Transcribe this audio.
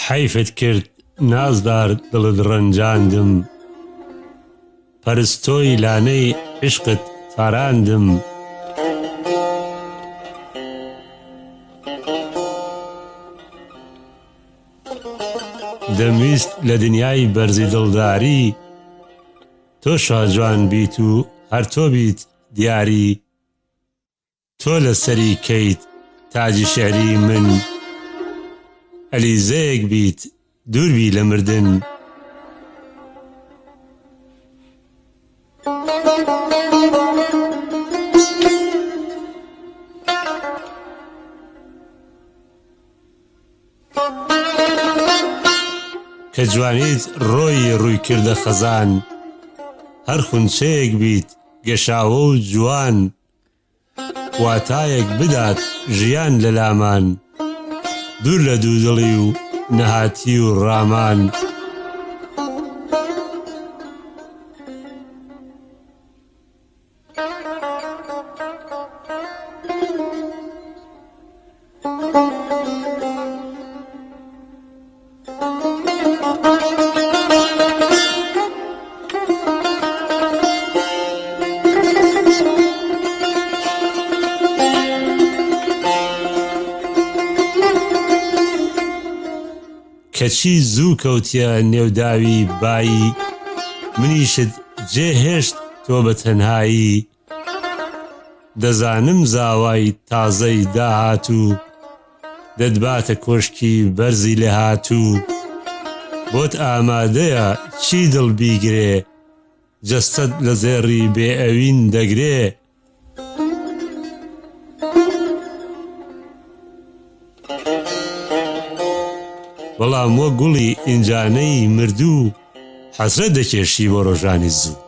حیفت کرد نازدار دڵت ڕەنجاندم، پەرستۆی لانەی عشقت تاراندم. دەمویست لە دنیای بەرزی دڵداری تۆ شاجوان بیت و هەر تۆ بیت دیاری. تۆ لە سەری کەیت تاجی شێعری من، ئەلیزەیەک بیت دووربی لە مردن. کە جوانیت ڕۆی ڕووی کردە خەزان، هەر خونچەیەک بیت گەشاوە و جوان. واتایەک بدات ژیان لە لامان، دوور لە دوودڵی و نەهاتی و ڕامان. کەچی زوو کەوتیە نێوداوی بایی، منیشت جێهێشت تۆ بە تەنهایی. دەزانم زاوای تازەی داهاتوو، دەتباتە کۆشکی بەرزی لێ هاتوو. بۆت ئامادەیە چی دڵ بیگرێ، جەستەت لە زێڕی بێئەوین دەگرێ. بەڵام وە گوڵی ئینجانەی مردوو، حەسرەت دەکێشی بۆ ڕۆژانی زوو.